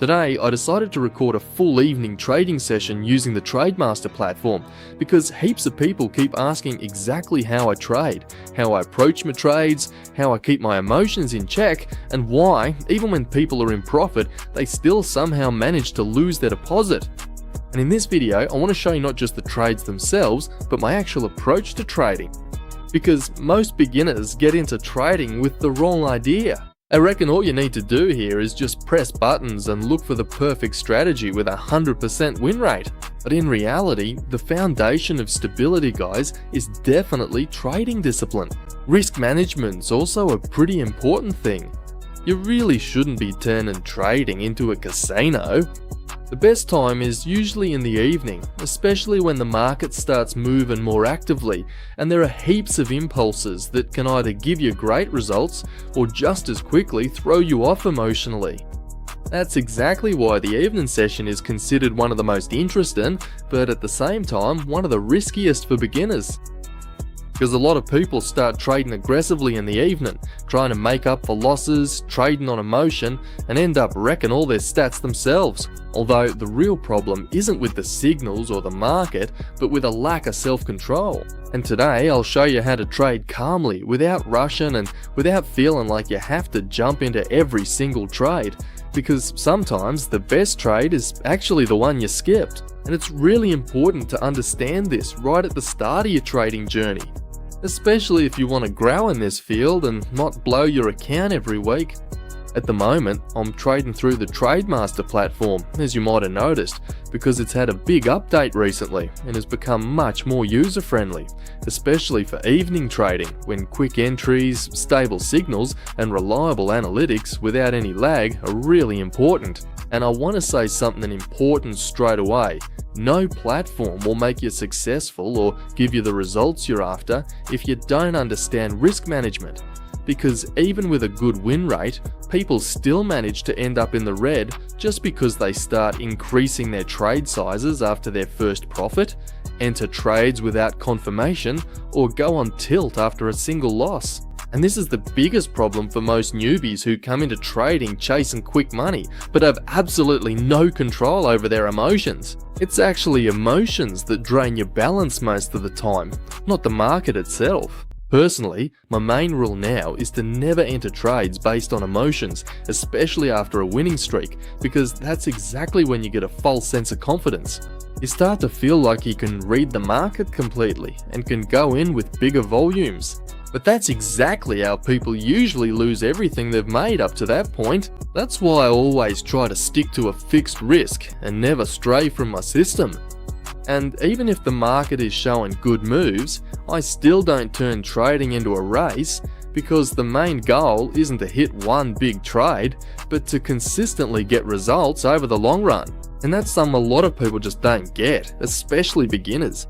Today, I decided to record a full evening trading session using the TradeMaster platform because heaps of people keep asking exactly how I trade, how I approach my trades, how I keep my emotions in check, and why, even when people are in profit, they still somehow manage to lose their deposit. And in this video, I want to show you not just the trades themselves, but my actual approach to trading. Because most beginners get into trading with the wrong idea. I reckon all you need to do here is just press buttons and look for the perfect strategy with a 100% win rate. But in reality, the foundation of stability, guys, is definitely trading discipline. Risk management's also a pretty important thing. You really shouldn't be turning trading into a casino. The best time is usually in the evening, especially when the market starts moving more actively and there are heaps of impulses that can either give you great results or just as quickly throw you off emotionally. That's exactly why the evening session is considered one of the most interesting, but at the same time one of the riskiest for beginners. Because a lot of people start trading aggressively in the evening, trying to make up for losses, trading on emotion, and end up wrecking all their stats themselves. Although the real problem isn't with the signals or the market, but with a lack of self-control. And today I'll show you how to trade calmly, without rushing and without feeling like you have to jump into every single trade. Because sometimes the best trade is actually the one you skipped. And it's really important to understand this right at the start of your trading journey. Especially if you want to grow in this field and not blow your account every week. At the moment, I'm trading through the TradeMaster platform, as you might have noticed, because it's had a big update recently and has become much more user-friendly, especially for evening trading, when quick entries, stable signals, and reliable analytics without any lag are really important. And I want to say something important straight away. No platform will make you successful or give you the results you're after if you don't understand risk management. Because even with a good win rate, people still manage to end up in the red just because they start increasing their trade sizes after their first profit, enter trades without confirmation, or go on tilt after a single loss. And this is the biggest problem for most newbies who come into trading chasing quick money, but have absolutely no control over their emotions. It's actually emotions that drain your balance most of the time, not the market itself. Personally, my main rule now is to never enter trades based on emotions, especially after a winning streak, because that's exactly when you get a false sense of confidence. You start to feel like you can read the market completely and can go in with bigger volumes. But that's exactly how people usually lose everything they've made up to that point. That's why I always try to stick to a fixed risk and never stray from my system. And even if the market is showing good moves, I still don't turn trading into a race, because the main goal isn't to hit one big trade, but to consistently get results over the long run. And that's something a lot of people just don't get, especially beginners.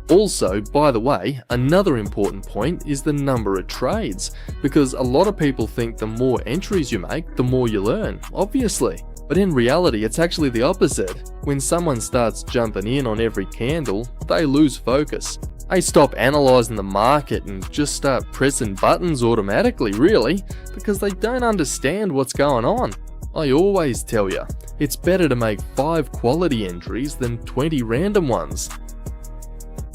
Also, by the way, another important point is the number of trades, because a lot of people think the more entries you make, the more you learn, obviously. But in reality, it's actually the opposite. When someone starts jumping in on every candle, they lose focus. They stop analysing the market and just start pressing buttons automatically, really, because they don't understand what's going on. I always tell you, it's better to make 5 quality entries than 20 random ones.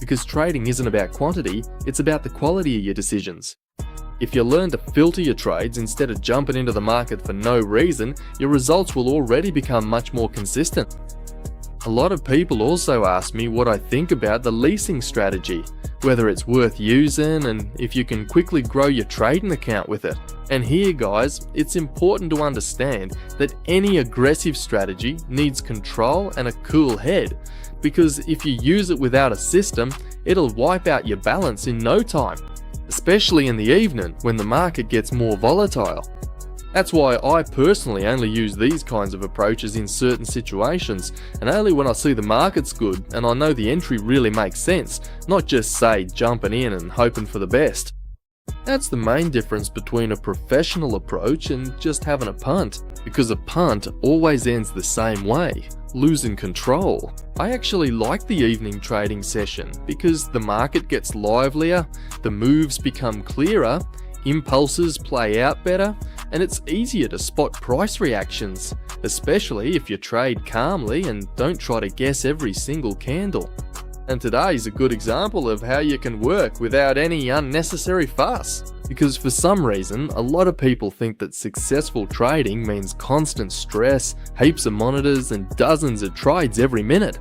Because trading isn't about quantity, it's about the quality of your decisions. If you learn to filter your trades instead of jumping into the market for no reason, your results will already become much more consistent. A lot of people also ask me what I think about the leasing strategy, whether it's worth using and if you can quickly grow your trading account with it. And here, guys, it's important to understand that any aggressive strategy needs control and a cool head, because if you use it without a system, it'll wipe out your balance in no time, especially in the evening when the market gets more volatile. That's why I personally only use these kinds of approaches in certain situations, and only when I see the market's good and I know the entry really makes sense, not just say jumping in and hoping for the best. That's the main difference between a professional approach and just having a punt, because a punt always ends the same way, losing control. I actually like the evening trading session because the market gets livelier, the moves become clearer, impulses play out better, and it's easier to spot price reactions, especially if you trade calmly and don't try to guess every single candle. And today's a good example of how you can work without any unnecessary fuss. Because for some reason, a lot of people think that successful trading means constant stress, heaps of monitors, and dozens of trades every minute.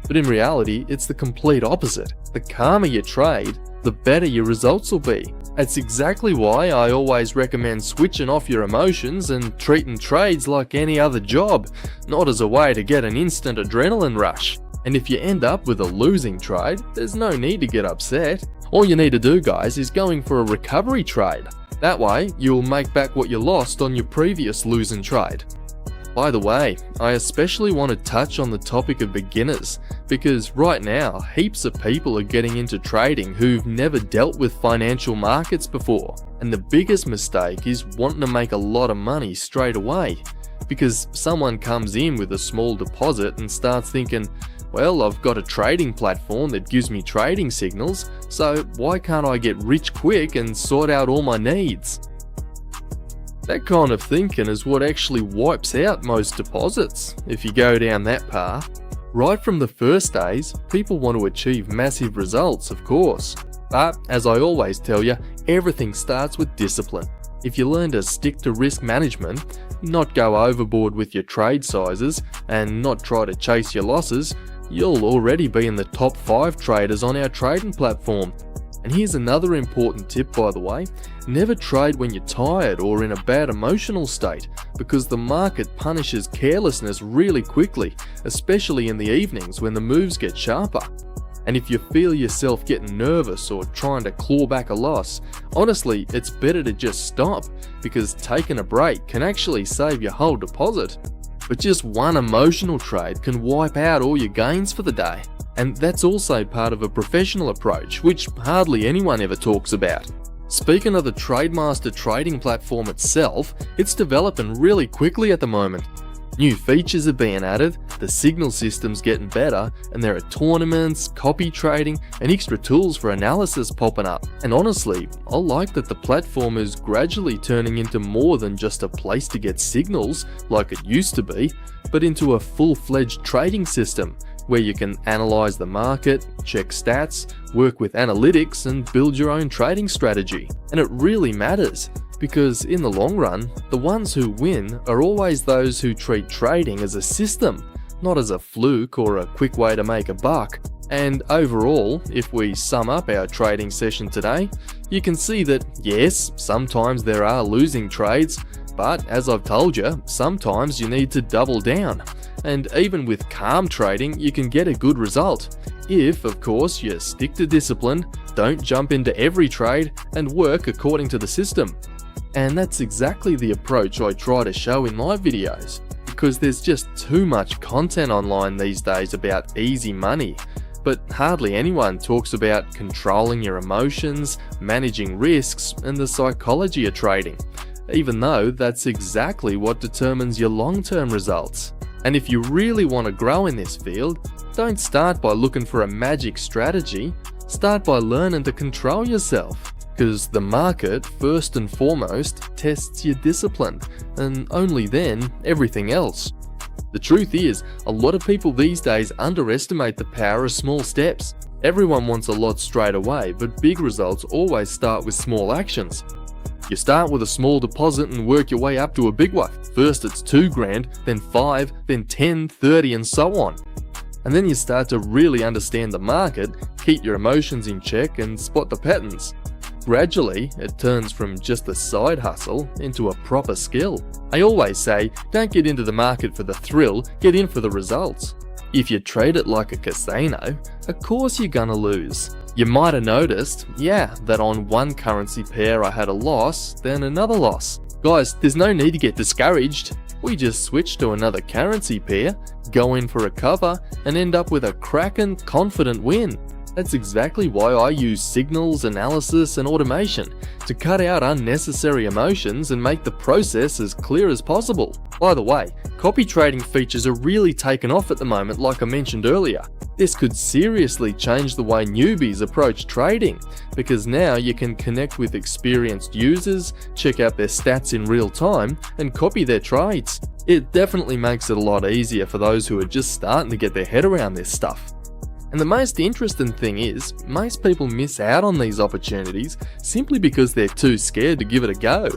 But in reality, it's the complete opposite. The calmer you trade, the better your results will be. That's exactly why I always recommend switching off your emotions and treating trades like any other job, not as a way to get an instant adrenaline rush. And if you end up with a losing trade, there's no need to get upset. All you need to do, guys, is going for a recovery trade. That way, you'll make back what you lost on your previous losing trade. By the way, I especially want to touch on the topic of beginners, because right now, heaps of people are getting into trading who've never dealt with financial markets before. And the biggest mistake is wanting to make a lot of money straight away. Because someone comes in with a small deposit and starts thinking, well, I've got a trading platform that gives me trading signals, so why can't I get rich quick and sort out all my needs? That kind of thinking is what actually wipes out most deposits, if you go down that path. Right from the first days, people want to achieve massive results, of course. But, as I always tell you, everything starts with discipline. If you learn to stick to risk management, not go overboard with your trade sizes, and not try to chase your losses, you'll already be in the top 5 traders on our trading platform. And here's another important tip, by the way: never trade when you're tired or in a bad emotional state, because the market punishes carelessness really quickly, especially in the evenings when the moves get sharper. And if you feel yourself getting nervous or trying to claw back a loss, honestly, it's better to just stop, because taking a break can actually save your whole deposit. But just one emotional trade can wipe out all your gains for the day. And that's also part of a professional approach, which hardly anyone ever talks about. Speaking of the TradeMaster trading platform itself, it's developing really quickly at the moment. New features are being added, the signal system's getting better, and there are tournaments, copy trading, and extra tools for analysis popping up. And honestly, I like that the platform is gradually turning into more than just a place to get signals like it used to be, but into a full-fledged trading system where you can analyze the market, check stats, work with analytics, and build your own trading strategy. And it really matters, because in the long run, the ones who win are always those who treat trading as a system, not as a fluke or a quick way to make a buck. And overall, if we sum up our trading session today, you can see that yes, sometimes there are losing trades, but as I've told you, sometimes you need to double down. And even with calm trading, you can get a good result. If, of course, you stick to discipline, don't jump into every trade, and work according to the system. And that's exactly the approach I try to show in my videos, because there's just too much content online these days about easy money. But hardly anyone talks about controlling your emotions, managing risks, and the psychology of trading, even though that's exactly what determines your long-term results. And if you really want to grow in this field, don't start by looking for a magic strategy, start by learning to control yourself. Because the market, first and foremost, tests your discipline, and only then, everything else. The truth is, a lot of people these days underestimate the power of small steps. Everyone wants a lot straight away, but big results always start with small actions. You start with a small deposit and work your way up to a big one. First it's $2,000, then 5, then 10, 30, and so on. And then you start to really understand the market, keep your emotions in check, and spot the patterns. Gradually, it turns from just a side hustle into a proper skill. I always say, don't get into the market for the thrill, get in for the results. If you trade it like a casino, of course you're gonna lose. You might have noticed, that on one currency pair I had a loss, then another loss. Guys, there's no need to get discouraged. We just switch to another currency pair, go in for a cover, and end up with a cracking, confident win. That's exactly why I use signals, analysis, and automation to cut out unnecessary emotions and make the process as clear as possible. By the way, copy trading features are really taken off at the moment, like I mentioned earlier. This could seriously change the way newbies approach trading, because now you can connect with experienced users, check out their stats in real time, and copy their trades. It definitely makes it a lot easier for those who are just starting to get their head around this stuff. And the most interesting thing is, most people miss out on these opportunities simply because they're too scared to give it a go.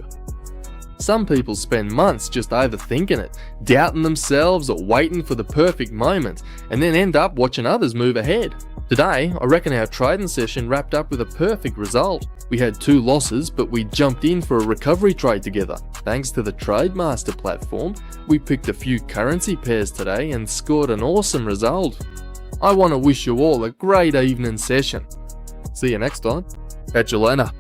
Some people spend months just overthinking it, doubting themselves or waiting for the perfect moment, and then end up watching others move ahead. Today, I reckon our trading session wrapped up with a perfect result. We had 2 losses, but we jumped in for a recovery trade together. Thanks to the TradeMaster platform, we picked a few currency pairs today and scored an awesome result. I want to wish you all a great evening session. See you next time. Catch you later.